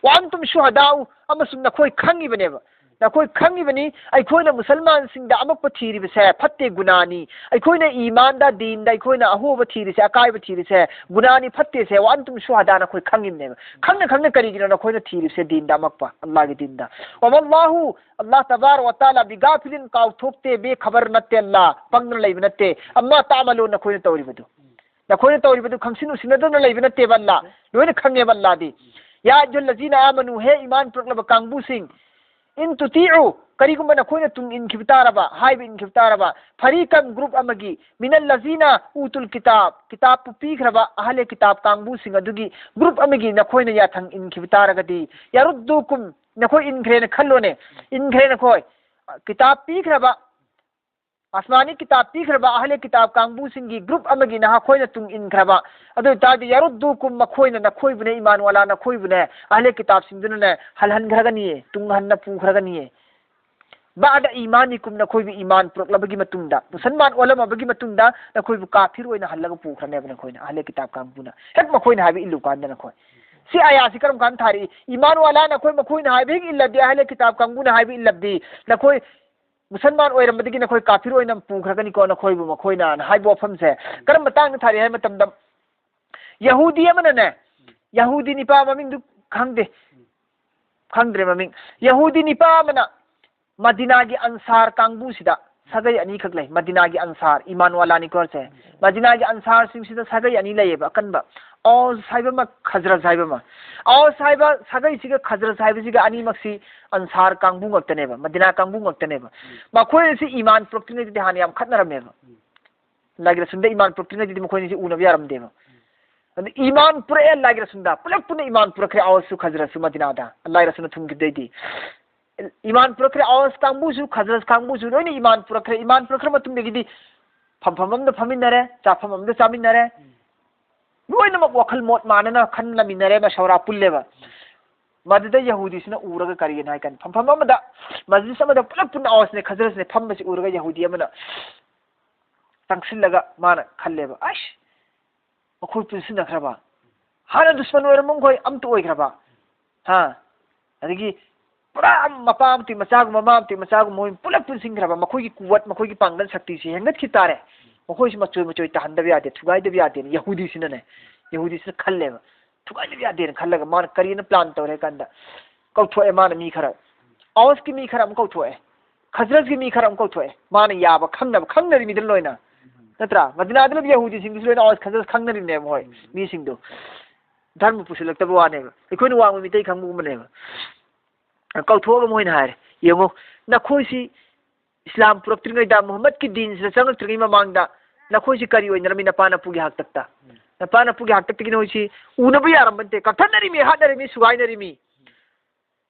वांतुम शुहदाउ अमसुम नखोय खंगिबनेबा नखोय खंगिबनी अखोयना मुसलमान सिंदा अमक्पा थीरिबसे फत्ते गुनानी अखोयना ईमानदा दीनदा अखोयना अहोबा थीरिसे अकायबा थीरिसे गुनानी फत्ते से वांतुम शुहदा नखोय खंगिबनेबा खंगने करीगिना नखोयना थीरिसे दीनदा अमक्पा अल्लाह की दीनदा वल्लाहु अल्लाह तबारक व तआला बिगाफिलिन काउथोक्ते बे खबर नत्ते अल्लाह पंगन लैब नत्ते अम्मा तामलो नखोयना तौरिबदु खंगसिनु सिनदन लैब नत्ते बल्ला लोयने खंगे बल्लादी या अय्युहल्लज़ीना आमनु हे ईमान प्रकलब कांगबू सिंह इन तुतीउ करीगुम नखोयना तुंग इन खिबतारबा हाइब इन खिबतारबा फरीकम ग्रुप अमगी मिनल लज़ीना उतुल किताब पुपीखरबा अहले किताब कांगबू सिंह अदुगी ग्रुप अमगी नखोयना याथंग इन खिबतारगदी यरुद्दुकुम नखोय इनग्रेन खल्लोने इनग्रे नखोय किताब पीखरबा आसमानी किताब पीखरबा अहले किताब कांगबू सिंगी ग्रुप अमगी नखोयना तुंग इनखरबा अदु तादि यरुद्दुकुम मखोयना नखोयबने ईमान वाला नखोयबने अहले किताब सिंदुने हलहनखरगनिये तुंग हन्ना पुखरगनिये बाद ईमानिकुम नखोयबि ईमान पुरकलबगी मतुंगदा मुसलमान ओलमबगी मतुंगदा नखोयबु काफिर ओइना हल्लगा पुखरने नखोयना अहले किताब कांगबुना हेक मखोयना हाबि इल्लु कांदा नखोय सी आयासी करम कान थारी ईमान वाला नखोय मखोयना हाबि इल्लबदी अहले किताब कांगबुना हाबि इल्लबदी नखोय मुसलमान ओइरमदगी नखोय काफिर ओइना पुखरगनी को नखोयबु मखोयना हाइबो फमसे करम बतांग थारी है मतमदा यहूदी अमनने यहूदी निपा ममिंग खंगद्रे ममिंग यहूदी निपा मना मदीना की अंसार कांगबू सिदा सगै अनि खक लै मदीना की अंसार ईमान वाला नि कोरसे मदीना की अंसार सिंग सिदा सगै अनि लैबा कनबा औ साइबमा खजरत साइबमा औ साइबा सगै सिगा खजरत साइब सिगा अनि मक्सी अंसार कांगबू ngक्तनेबा मदीना कांगबू ngक्तनेबा मखोय सि ईमान प्रोक्टिने दि हानि याम खतनरमेबा लागिर सुंदे ईमान प्रोक्टिने दि मखोय सि उनबि यारमदेबा अनि ईमान पुरे लागिर सुंदा पुलक पुने ईमान पुरखरे औसु खजरत सु मदीना दा अल्लाह रसूल थुमगिदैदि ईमान पुरखरे औस कांगबुसु खजरत कांगबुसु लोइने ईमान पुरखरे मतुंगदगी फमफममद फमिनरे चाफममद चामिनरे लोइनमक वखल मोट मानना खनलमिनरे मशवरा पुल्लेबा मदद यहूदीसिना उरगा करियन हाइकन फमफममद मस्जिद समद पुलक पुन औसने खजरतने फमबसि उरगा यहूदी अमना तंगसिलगा माना खल्लेबा आश अखोय पुनसिनखरबा हाना दुश्मन ओरमंग खोय अमत ओइखरबा हा अदगी पूरा मपामती मचाग ममामती मचाग मोय पुलप पुनसिंखरबा मखोयगी कुवत मखोयगी पांगन शक्ति से हेंगत खितारे मखोय मचोय मचोय तहंदबि यादे थुगाइदबि यादे यहूदी सिने खल्लेबा थुगाइदबि यादे खल्लगा मान करियन प्लान तौरे कंदा कौथोए मान मी खरा औस की मी खरा हम कौथोए खजरत की मी खरा हम कौथोए मान याबा खंगनरि मिदल लोइना नत्रा मदीनादल यहूदी सिंग लोइना औस खजरत खंगनरि ने मोय मी सिंगदो धर्म पुसलक्तबो वानेबा इखोयन वांग मितै खंगबु मनेबा कौथोग मोइन हारे यंगो नखोयसी इस्लाम पुरक्त्रिङैदा मोहम्मद की दीन से चंगत्रिङै ममांगदा नखोयसी करी ओइनरमि नपाना पुगी हाक्तक्ता नपाना पुगी हाक्तक्तिगिन होइसी उनबि यारमबन्ते कथनरिमि हादरिमि सुगाइनरिमि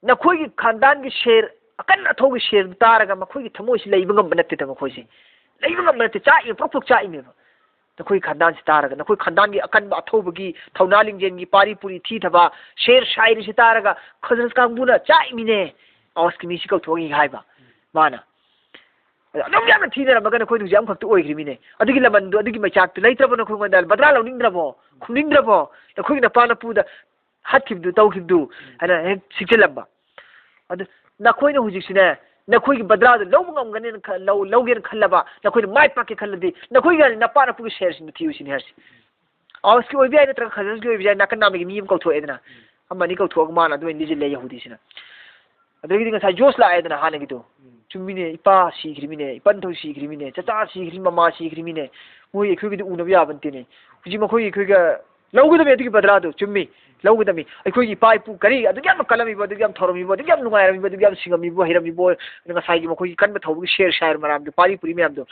नखोई खानदान की शेर अकन अथौ की शेर तारगा मखोई की थमोई से लेबा ngam बनते मखोई से लेबा ngam बनते चाइ प्रोक चाइ में नखोई खानदान से तारगा नखोई खानदान की अकन अथौबगी थौना लिंजेन की पारी पूरी थी थबा शेर शायरी से तारगा खजरस कांगबुना चाइ मिने आवाज की मिसी कौथोगी हाइबा माना अदम याम थीना मगन नखोई दुजाम खक्तु ओइग्रिमिने अदगी लमन दु अदगी मचाक तु लेत्रबो नखोई मंदल बदरा लौनिंद्रबो खुनिंद्रबो नखोई नपा नपुदा हाथिबदु तौखिबदु हना हेक सिक्चलबा अद नखोई न हुजिसिने नखोई की बदरा लौ ngamgane लौगेन खल्लबा नखोई माइ पाके खल्लदि नखोई गा नपा नपुगी शेर सिन थिउसिन हेरसि आवाज की ओइबिया नत्र खजस की ओइबिया नाकन नामगी मीम कौथो एदना अमनी कौथो माना दु निजिले यहुदिसिना अदगी ngasai जोस ला एदना हानगिदो चुमिने इपा सीग्रिमिने इपन्थौ सीग्रिमिने चचा सीग्रि ममा सीग्रिमिने मोई एखुगी उनबि याबंतिने हुजि मखोई एखुगा लौगदमे अदगी बदरादो चुम्मी लौगदमी एखुगी इपा इपु करी अदगी याम कलमिबो अदगी याम थौरमिबो अदगी याम नुगायरमिबो अदगी याम सिंगमिबो हेरमिबो ngasai gi मखोई कन थौबगी शेर शायर मरामदो पारी पुरी मेमदो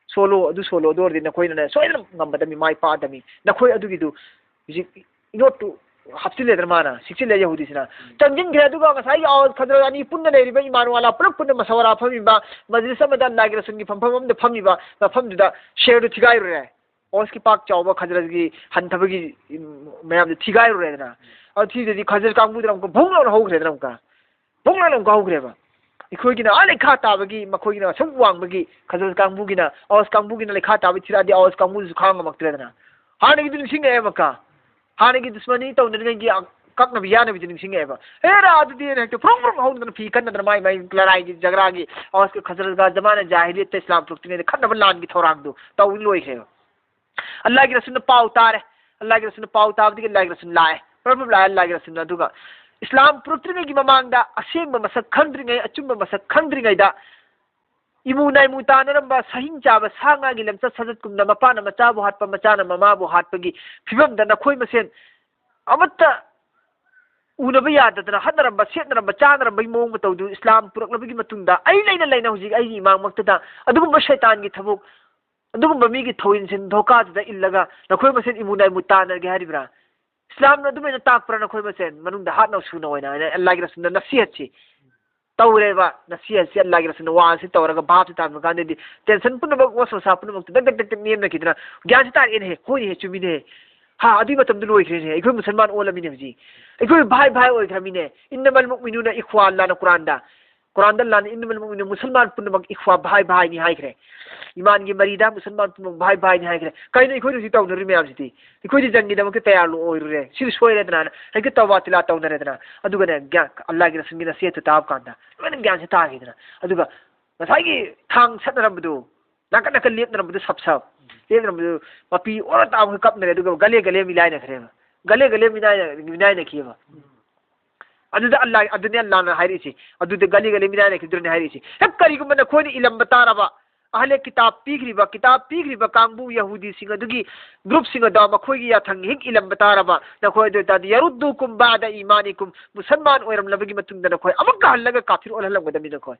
सोलो अदु सोलो दोर दिन नखोइना सोइना ngambadami mai pa dami नखोई अदुगी दु हुजि इनोटु हापचिले माना सिक्चिले यहुदिसिना चंजिन ग्रे दुगा ngasai आवाज खदर अनि पुन्ना लेरिबा इमान वाला पुरक पुन्ना मसवरा फमिबा मजलिस अमदा लागिर सुनगी फमफम अमदा फमिबा फमदुदा शेर थिगाइ रे ओस की पाक चावबा खजर की हनथबगी मैम थिगाइ रे ना अ थिदि खजर कांगबुद्रम को भोंगलो होग्रे द्रम का भोंगलो गाउग्रेबा इखोगिना लेखा ताबगी मखोगिना सम वांगबगी खजर कांगबुगिना ओस कांगबुगिना लेखा ताबि थिरादि ओस कांगबुजु खांगमक्तरेदना हानगी दुनिसिंग एमका हानगी दुश्मनी तौनगी कक्न बियान बिजनिंग सिंगेबा हेरा अदि हेक्ट फ्रम हौन फी कन्न माई माई लड़ाई की झगड़ा की और उसके खजर का जमाना जाहिलियत इस्लाम तुक्तिने खन्न लान की थौरांग दो तौ लोइखे अल्लाह की रसूल पाउ तारे अल्लाह की रसूल पाउ ताबदी अल्लाह की रसूल लाए प्रभु लाए अल्लाह की रसूल दुगा इस्लाम पुरक्तिने की ममांगदा असेंब मसक खंद्रिङै अचुंब मसक खंद्रिङैदा इमु नाइमु तानरंबा सहिं चाबा सांगा की लमचा सजत कुमना मपाना मचाबु हाटपा मचाना ममाबु हाटपगी फिबम द नखोई मसेन अमत्ता उनबा याददना हदरंबा सेतनरंबा चानरंबा मोंग तौदु इस्लाम पुरक्लबगी मतुंदा आई लेना लेना हुजि आई इमाम मक्तदा अदुगुंबा शैतान की थबुक अदुगुंबा मीगी थौइनसिन धोकादा इल्लगा नखोई मसेन इमु नाइमु तानरगे हारिब्रा इस्लाम न दुमेना ताकप्रा नखोई मसेन मनुंदा हात नौसुना ओइना अल्लाह की रसूल नसीहतसी तौरेबा नसीहतसी अल्लाह की रसूल वासी तौरगा भाप तान मकांदेदि टेंशन पुनबक वसवसा पुनबक दग दग नेमना किदना ज्ञान तार हे होई हे चुमिने हाँ अदुई मतम लोइख्रेने अखोई मुसलमान ओलमिने हुजी अखोई भाई भाई ओइख्रमिने इन्नमल मुमिनुना इख्वा अल्लाहना कुरान लान इन्नमल मुमिनु मुसलमान पुनमक इख्वा भाई भाई नि हाइख्रे ईमान की मरीदा मुसलमान पुनमक भाई भाई नि हाइख्रे कइनो अखोई रुसी तौनरि म्याम सिति अखोई जंगी दमक तैयार लो ओइरुरे सिर सोइरेदना हेक तौबा तिला तौनरेदना अदुगने ज्ञान अल्लाह की रसूल की नसीहत ताब कांदा मन ज्ञान से तागिदना अदुगा नसाई थांग सदरबदु नाकन नाकन लेपनरबदु सब लेपनरबदु मपी और ताब कपनरे अदुगा गले गले मिलाइना खरेबा गले गले मिलाइना खियबा अदुदा अल्लाह अदुने अल्लाहना हारिसि अदुदे गले गले मिलाइना खिदुरने हारिसि हेक करिगुम नखोनि इलम बतारबा अहले किताब पीग्रिबा कांगबु यहूदी सिंग अदुगी ग्रुप सिंग दा मखोगी याथंग हिक इलम बतारबा नखोय दे तादि यरुद्दुकुम बादा ईमानिकुम मुसलमान ओइरम लबगी मतुंग नखोय अमक हल्लगा काफिर ओलहलम गदमि नखोय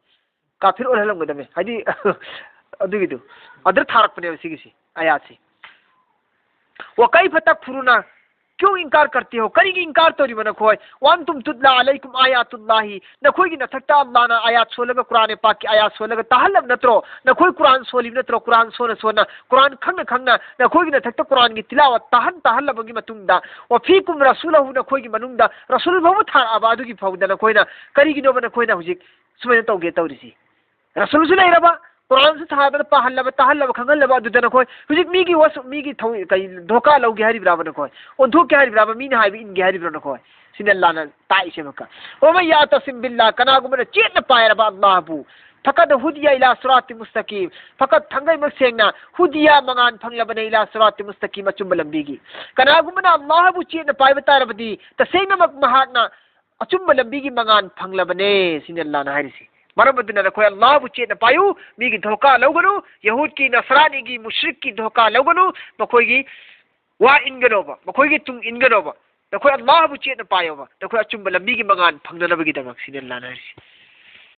काफिर ओलहलम गदमि हादि अदुगिदु अदर थारकपने सिगिसि आयातसि व कैफ तकफुरुना क्यों इनकार करते हो करी की इनकार तो रिबन खोय वन तुम तुतला अलैकुम आयातुल्लाही नखोय की नथक्ता अल्लाह ना आयात सोलगा कुरान पाक की आयात सोलगा तहल्लम नत्रो नखोय कुरान सोली नत्रो कुरान सोना कुरान खंगना नखोय की नथक्ता कुरान की तिलावत तहल्लबगी मतुंगदा व फीकुम रसूलहु नखोय की मनुंगदा रसूल भव था आबादु की फौदा नखोयना करी की नो नखोयना हुजिक सुमेन तौगे तौरिसि रसूल सुनै रबा कुरान से थादर तहल्लब खंगल्लब अदुदन खोय हुजिक मीगी वस मीगी थौ कई धोका लौगे हारि ब्राबन खोय ओ धोके हारि ब्राबन मीन हाइबि इनगे हारि ब्राबन खोय सिनल्लाना ताइसे मका ओ मैं या तसिम बिल्लाह कनागुमन चेत पायरबा अल्लाहबु फकत हुदिया इला सिरात मुस्तकीम फकत थंगै मसेंगना हुदिया मंगान फंगलबने इला सिरात मुस्तकीम अचुम लंबीगी कनागुमन अल्लाहबु चेत पाय बतारबदी तसेंगमक महात्ना अचुम लंबीगी मंगान फंगलबने सिनल्लाना हारिसि मरमदुना नखोय अल्लाह बुचेना पायु मीगी धोखा लौगनु यहूद की नसरानी की मुश्रिक की धोखा लौगनु मखोय की वा इनगनोबा मखोय की तुम इनगनोबा नखोय अल्लाह बुचेना पायोबा नखोय अचुम लंबी की मंगान फंगनबगी दमक सिनल्लाना हारिसि